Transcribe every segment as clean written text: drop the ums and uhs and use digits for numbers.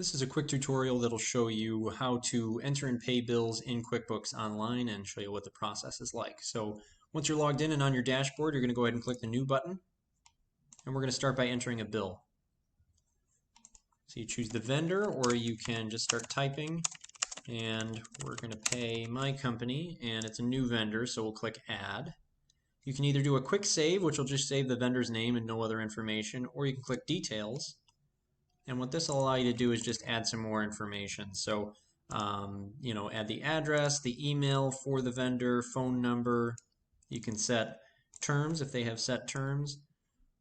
This is a quick tutorial that'll show you how to enter and pay bills in QuickBooks online and show you what the process is like. So once you're logged in and on your dashboard, you're going to go ahead and click the New button. And we're going to start by entering a bill. So you choose the vendor, or you can just start typing. And we're going to pay my company, and it's a new vendor, so we'll click Add. You can either do a quick save, which will just save the vendor's name and no other information, or you can click Details. And what this will allow you to do is just add some more information. So, add the address, the email for the vendor, phone number. You can set terms if they have set terms.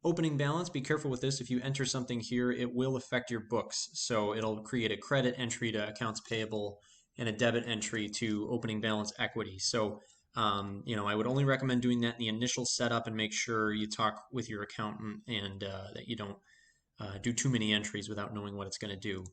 Opening balance, be careful with this. If you enter something here, it will affect your books. So it'll create a credit entry to accounts payable and a debit entry to opening balance equity. So, I would only recommend doing that in the initial setup and make sure you talk with your accountant and that you don't do too many entries without knowing what it's going to do.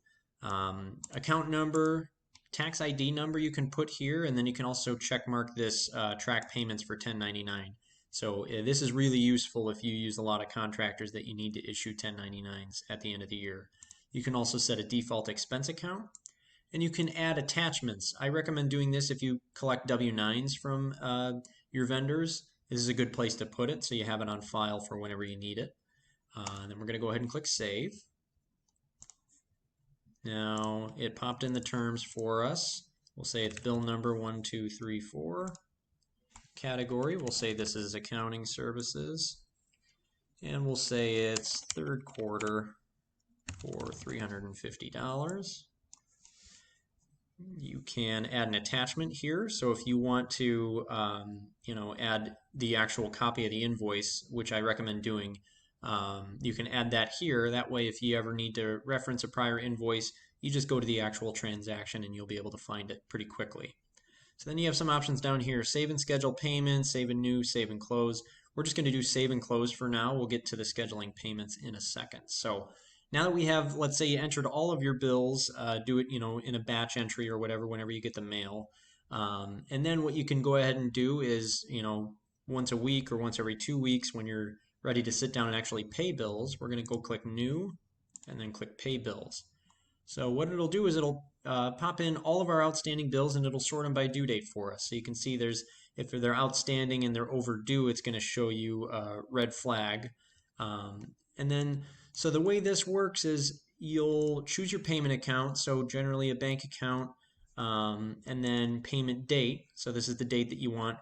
Account number, tax ID number you can put here, and then you can also check mark this track payments for 1099. So this is really useful if you use a lot of contractors that you need to issue 1099s at the end of the year. You can also set a default expense account, and you can add attachments. I recommend doing this if you collect W-9s from your vendors. This is a good place to put it so you have it on file for whenever you need it. And then we're going to go ahead and click Save. Now it popped in the terms for us. We'll say it's bill number 1234. Category, we'll say this is accounting services. And we'll say it's third quarter for $350. You can add an attachment here. So if you want to, add the actual copy of the invoice, which I recommend doing, you can add that here. That way, if you ever need to reference a prior invoice, you just go to the actual transaction and you'll be able to find it pretty quickly. So then you have some options down here: save and schedule payments, save and new, save and close. We're just going to do save and close for now. We'll get to the scheduling payments in a second. So now that we have, let's say you entered all of your bills, do it, in a batch entry or whatever, whenever you get the mail. And then what you can go ahead and do is, once a week or once every 2 weeks, when you're ready to sit down and actually pay bills, we're going to go click New and then click Pay Bills. So what it'll do is it'll pop in all of our outstanding bills and it'll sort them by due date for us. So you can see if they're outstanding and they're overdue, it's going to show you a red flag. So the way this works is you'll choose your payment account, so generally a bank account, and then payment date. So this is the date that you want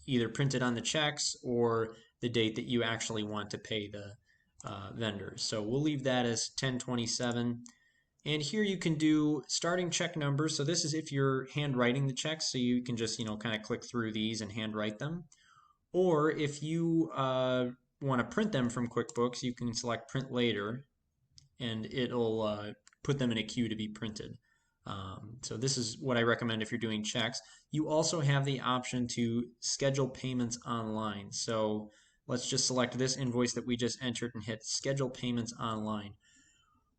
either printed on the checks or the date that you actually want to pay the vendors. So we'll leave that as 10/27. And here you can do starting check numbers. So this is if you're handwriting the checks, so you can just kind of click through these and handwrite them. Or if you want to print them from QuickBooks, you can select Print Later, and it'll put them in a queue to be printed. So this is what I recommend if you're doing checks. You also have the option to schedule payments online. So let's just select this invoice that we just entered and hit Schedule Payments Online.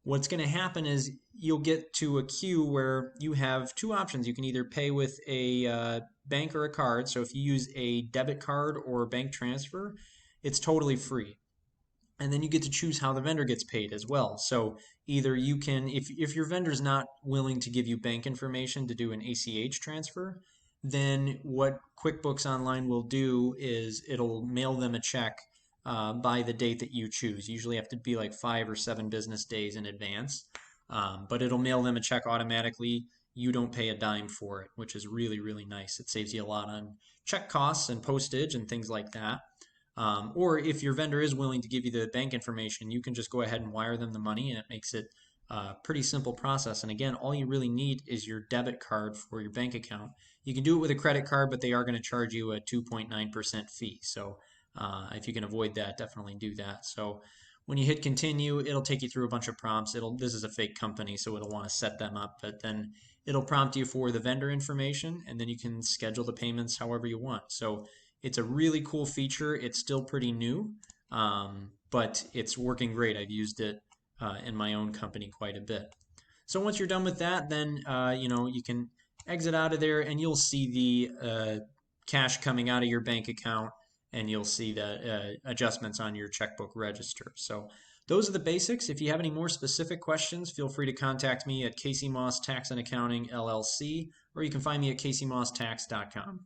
What's going to happen is you'll get to a queue where you have two options. You can either pay with a bank or a card. So if you use a debit card or bank transfer, it's totally free. And then you get to choose how the vendor gets paid as well. So either you can, if your vendor's not willing to give you bank information to do an ACH transfer, then what QuickBooks Online will do is it'll mail them a check by the date that you choose. You usually have to be like 5 or 7 business days in advance, but it'll mail them a check automatically. You don't pay a dime for it, which is really, really nice. It saves you a lot on check costs and postage and things like that. Or if your vendor is willing to give you the bank information, you can just go ahead and wire them the money, and it makes it a pretty simple process. And again, all you really need is your debit card for your bank account. You can do it with a credit card, but they are going to charge you a 2.9% fee. So if you can avoid that, definitely do that. So when you hit continue, it'll take you through a bunch of prompts. This is a fake company, so it'll want to set them up, but then it'll prompt you for the vendor information, and then you can schedule the payments however you want. So it's a really cool feature. It's still pretty new, but it's working great. I've used it in my own company quite a bit. So once you're done with that, then you can exit out of there, and you'll see the cash coming out of your bank account, and you'll see the adjustments on your checkbook register. So those are the basics. If you have any more specific questions, feel free to contact me at Casey Moss Tax and Accounting LLC, or you can find me at CaseyMossTax.com.